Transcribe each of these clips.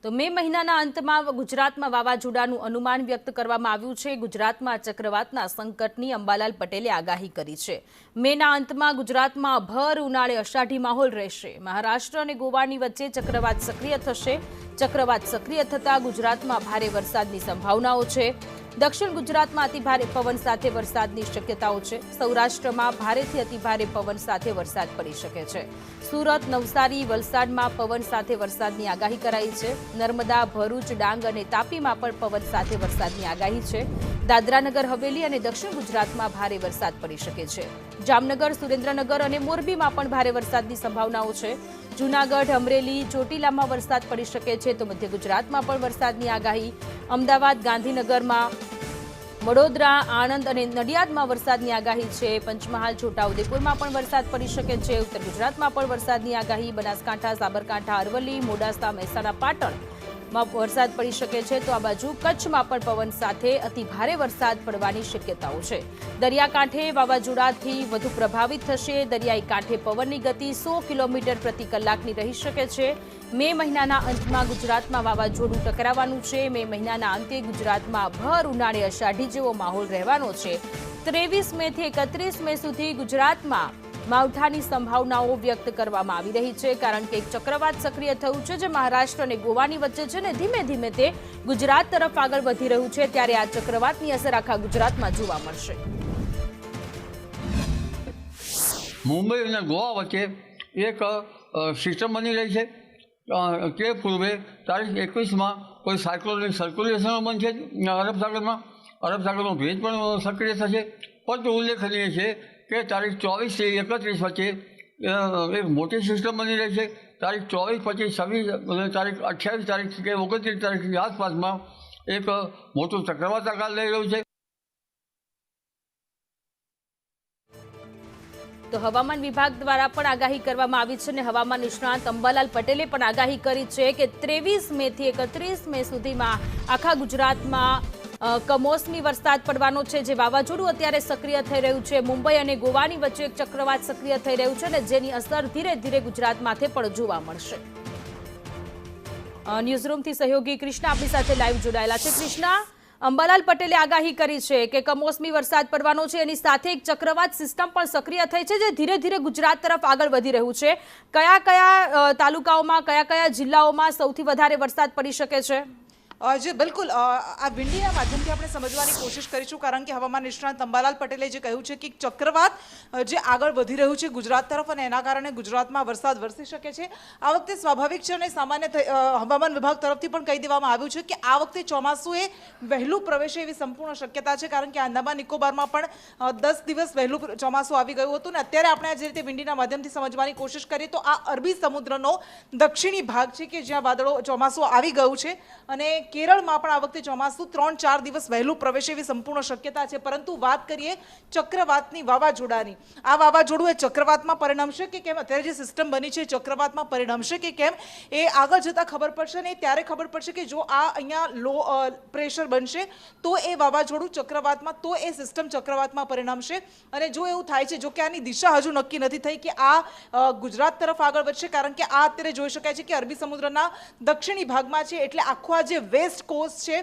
તો મે મહિનાના અંતમાં ગુજરાતમાં વાવાઝોડાનું અનુમાન વ્યક્ત કરવામાં આવ્યું છે। ગુજરાતમાં ચક્રવાતના સંકટની અંબાલાલ પટેલે આગાહી કરી છે। મેના અંતમાં ગુજરાતમાં ભર ઉનાળે અષાઢી માહોલ રહેશે। મહારાષ્ટ્ર અને ગોવાની વચ્ચે ચક્રવાત સક્રિય થશે। ચક્રવાત સક્રિય થતા ગુજરાતમાં ભારે વરસાદની સંભાવનાઓ છે। દક્ષિણ ગુજરાતમાં અતિભારે પવન સાથે વરસાદની શક્યતાઓ છે। સૌરાષ્ટ્રમાં ભારેથી અતિભારે પવન સાથે વરસાદ પડી શકે છે। સુરત, નવસારી, વલસાડમાં પવન સાથે વરસાદની આગાહી કરાઈ છે। નર્મદા, ભરૂચ, ડાંગ અને તાપીમાં પણ પવન સાથે વરસાદની આગાહી છે। દાદરાનગર હવેલી અને દક્ષિણ ગુજરાતમાં ભારે વરસાદ પડી શકે છે। જામનગર, સુરેન્દ્રનગર અને મોરબીમાં પણ ભારે વરસાદની સંભાવનાઓ છે। જૂનાગઢ, અમરેલી, ચોટીલામાં વરસાદ પડી શકે છે તો મધ્ય ગુજરાતમાં પણ વરસાદની આગાહી। અમદાવાદ, ગાંધીનગરમાં, વડોદરા, આણંદ અને નડિયાદમાં વરસાદની આગાહી છે। પંચમહાલ, છોટાઉદેપુરમાં પણ વરસાદ પડી શકે છે। ઉત્તર ગુજરાતમાં પણ વરસાદની આગાહી। બનાસકાંઠા, સાબરકાંઠા, અરવલ્લી, મોડાસા, મહેસાણા, પાટણમાં વરસાદ પડી શકે છે તો આ બાજુ કચ્છમાં પણ પવન સાથે અતિભારે વરસાદ પડવાની શક્યતાઓ છે। દરિયાકાંઠે વાવાઝોડાથી વધુ પ્રભાવિત થશે। દરિયાઈ કાંઠે પવનની ગતિ 100 કિલોમીટર પ્રતિ કલાકની રહી શકે છે। મે મહિનાના અંતમાં ગુજરાતમાં વાવાઝોડું ટકરાવવાનું છે। મે મહિનાના અંતે ગુજરાતમાં ભર ઉનાળે અષાઢી જેવો માહોલ રહેવાનો છે। 23 મેથી 31 મે સુધી ગુજરાતમાં માવઠાની સંભાવનાઓ વ્યક્ત કરવામાં આવી રહી છે કારણ કે એક ચક્રવાત સક્રિય થયું છે જે મહારાષ્ટ્ર અને ગોવાની વચ્ચે છે ને ધીમે ધીમે તે ગુજરાત તરફ આગળ વધી રહ્યું છે ત્યારે આ ચક્રવાતની અસર આખા ગુજરાતમાં જોવા મળશે। મુંબઈ અને ગોવા વચ્ચે એક સિસ્ટમ બની રહી છે તે પૂર્વે તારીખ 21માં કોઈ સાયક્લોનિક સર્ક્યુલેશન બનશે અરબ સાગરમાં ભેજ પણ સક્રિય થશે। પરંતુ ઉલ્લેખનીય છે કે તારીખ 24 થી 31 વચ્ચે એક મોટી સિસ્ટમ બની રહી છે। તારીખ 24, 25, 26 અને તારીખ 28 તારીખ કે 29 તારીખની આસપાસમાં એક મોટું ચક્રવાત આકાર લઈ રહ્યું છે। તો હવામાન વિભાગ દ્વારા પણ આગાહી કરવામાં આવી છે અને હવામાન નિષ્ણાત અંબાલાલ પટેલે પણ આગાહી કરી છે કે 23 મેથી 31 મે સુધીમાં આખા ગુજરાતમાં કમોસમી વરસાદ પડવાનો છે જે વાવાઝોડું અત્યારે સક્રિય થઈ રહ્યું છે। મુંબઈ અને ગોવાની વચ્ચે એક ચક્રવાત સક્રિય થઈ રહ્યું છે અને જેની અસર ધીરે ધીરે ગુજરાત માથે પણ જોવા મળશે। ન્યૂઝરૂમથી સહયોગી કૃષ્ણા આપણી સાથે લાઈવ જોડાયેલા છે। કૃષ્ણા, અંબાલાલ પટેલે આગાહી કરી છે કે કમોસમી વરસાદ પડવાનો છે એની સાથે એક ચક્રવાત સિસ્ટમ પણ સક્રિય થઈ છે જે ધીરે ધીરે ગુજરાત તરફ આગળ વધી રહ્યું છે। કયા કયા તાલુકાઓમાં, કયા કયા જિલ્લાઓમાં સૌથી વધારે વરસાદ પડી શકે છે? जी बिल्कुल आ विंडीना माध्यमથી આપણે સમજવાની કોશિશ કરીશું કારણ કે હવામાન નિષ્ણાત અંબાલાલ પટેલે જે કહ્યું છે કે ચક્રવાત જે આગળ વધી રહ્યું છે ગુજરાત તરફ અને એના કારણે ગુજરાતમાં વરસાદ વરસી શકે છે। આ વખતે સ્વાભાવિક છે અને સામાન્ય હવામાન વિભાગ તરફથી પણ કહી દેવામાં આવ્યું છે કે આ વખતે ચોમાસુએ વહેલું પ્રવેશે એવી સંપૂર્ણ શક્યતા છે કારણ કે આંદામાન નિકોબારમાં પણ 10 દિવસ વહેલું ચોમાસું આવી ગયું હતું ને અત્યારે આપણે જે રીતે વિંડીના માધ્યમથી સમજવાની કોશિશ કરીએ તો આ અરબી સમુદ્રનો દક્ષિણી ભાગ છે કે જ્યાં વાદળો ચોમાસું આવી ગયું છે અને કેરળમાં પણ આ વખતે ચોમાસું 3-4 દિવસ વહેલું પ્રવેશે એવી સંપૂર્ણ શક્યતા છે। પરંતુ વાત કરીએ ચક્રવાતની, વાવાઝોડાની, આ વાવાઝોડું એ ચક્રવાતમાં પરિણમશે કે કેમ? અત્યારે જે સિસ્ટમ બની છે ચક્રવાતમાં પરિણમશે કે કેમ એ આગળ જતાં ખબર પડશે ને ત્યારે ખબર પડશે કે જો આ અહીંયા લો પ્રેશર બનશે તો એ વાવાઝોડું ચક્રવાતમાં, તો એ સિસ્ટમ ચક્રવાતમાં પરિણમશે અને જો એવું થાય છે, જો કે આની દિશા હજુ નક્કી નથી થઈ કે આ ગુજરાત તરફ આગળ વધશે કારણ કે આ અત્યારે જોઈ શકાય છે કે અરબી સમુદ્રના દક્ષિણી ભાગમાં છે એટલે આખું આ જે વેસ્ટ કોસ્ટ છે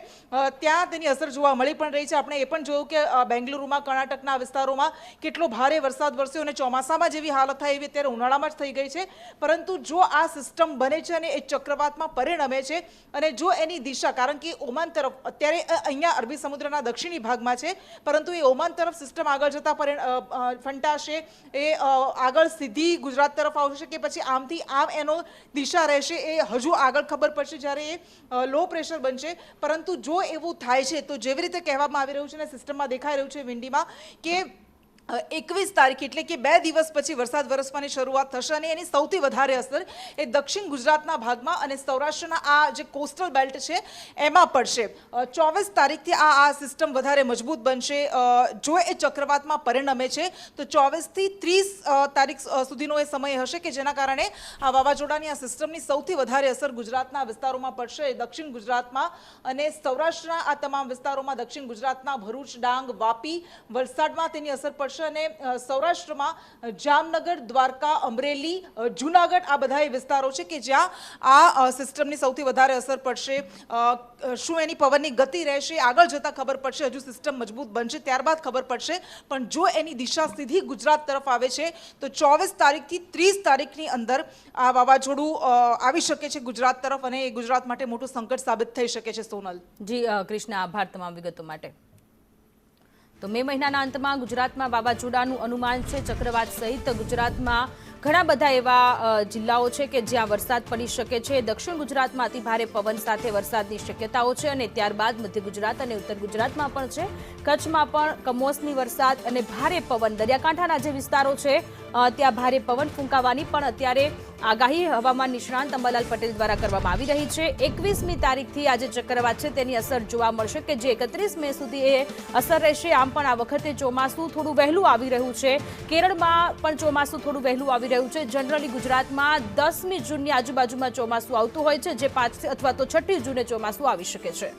ત્યાં તેની અસર જોવા મળી પણ રહી છે। આપણે એ પણ જોયું કે બેંગલુરુમાં, કર્ણાટકના વિસ્તારોમાં કેટલો ભારે વરસાદ વરસ્યો અને ચોમાસામાં જેવી હાલત થાય એવી અત્યારે ઉનાળામાં જ થઈ ગઈ છે। પરંતુ જો આ સિસ્ટમ બને છે અને એ ચક્રવાતમાં પરિણમે છે અને જો એની દિશા, કારણ કે ઓમાન તરફ અત્યારે અહીંયા અરબી સમુદ્રના દક્ષિણી ભાગમાં છે પરંતુ એ ઓમાન તરફ સિસ્ટમ આગળ જતા ફંટાશે, એ આગળ સીધી ગુજરાત તરફ આવશે કે પછી આમથી આમ એનો દિશા રહેશે એ હજુ આગળ ખબર પડશે જ્યારે એ લો પ્રેશર બનશે। પરંતુ જો એવું થાય છે તો જેવી રીતે કહેવામાં આવી રહ્યું છે ને સિસ્ટમમાં દેખાઈ રહ્યું છે વિંડીમાં કે 21 તારીખ એટલે કે 2 દિવસ પછી વરસાદ વરસવાની શરૂઆત થશે અને એની સૌથી વધારે અસર એ દક્ષિણ ગુજરાતના ભાગમાં અને સૌરાષ્ટ્રના આ જે કોસ્ટલ બેલ્ટ છે એમાં પડશે। 24 તારીખથી આ સિસ્ટમ વધારે મજબૂત બનશે। જો એ ચક્રવાતમાં પરિણમે છે તો 24 થી 30 તારીખ સુધીનો એ સમય હશે કે જેના કારણે આ વાવાઝોડાની આ સિસ્ટમની સૌથી વધારે અસર ગુજરાતના વિસ્તારોમાં પડશે। દક્ષિણ ગુજરાતમાં અને સૌરાષ્ટ્રના આ તમામ વિસ્તારોમાં, દક્ષિણ ગુજરાતના ભરૂચ, ડાંગ, વાપી, વલસાડમાં તેની અસર પડશે। પડશે અને સૌરાષ્ટ્રમાં જામનગર, દ્વારકા, અમરેલી, જુનાગઢ આ બધા એ વિસ્તારો છે કે જ્યાં આ સિસ્ટમની સૌથી વધારે અસર પડશે. શું એની પવનની ગતિ રહેશે આગળ જતાં ખબર પડશે. હજુ સિસ્ટમ મજબૂત બનશે ત્યારબાદ ખબર પડશે. પણ જો એની દિશા સીધી ગુજરાત તરફ આવે છે તો 24 તારીખથી 30 તારીખની અંદર આ વાવાઝોડું આવી શકે છે ગુજરાત તરફ અને એ ગુજરાત માટે મોટું સંકટ સાબિત થઈ શકે છે. સોનલ જી કૃષ્ણા, આભાર તમામ વિગતો માટે. તો મે મહિનાના અંતમાં ગુજરાતમાં વાવાઝોડાનું અનુમાન છે. ચક્રવાત સહિત ગુજરાતમાં ઘણા બધા એવા જિલ્લાઓ છે કે જ્યાં વરસાદ પડી શકે છે. દક્ષિણ ગુજરાતમાં અતિ ભારે પવન સાથે વરસાદની શક્યતાઓ છે અને ત્યારબાદ મધ્ય ગુજરાત અને ઉત્તર ગુજરાતમાં પણ છે. કચ્છમાં પણ કમોસમી વરસાદ અને ભારે પવન, દરિયાકાંઠાના જે વિસ્તારો છે ત્યાં ભારે પવન ફૂંકાવાની પણ અત્યારે આગાહી હવામાન નિષ્ણાંત અંબાલાલ પટેલ દ્વારા કરવામાં આવી રહી છે. 21મી તારીખથી આજે ચક્રવાત છે તેની અસર જોવા મળશે કે જે 31 મે સુધી એ અસર રહેશે. આમ પણ આ વખતે ચોમાસું થોડું વહેલું આવી રહ્યું છે. કેરળમાં પણ ચોમાસું થોડું વહેલું આવી રહ્યું છે. જનરલી ગુજરાતમાં 10મી જૂનની આજુબાજુમાં ચોમાસું આવતું હોય છે, જે 5 અથવા તો 6ઠી જૂને ચોમાસું આવી શકે છે.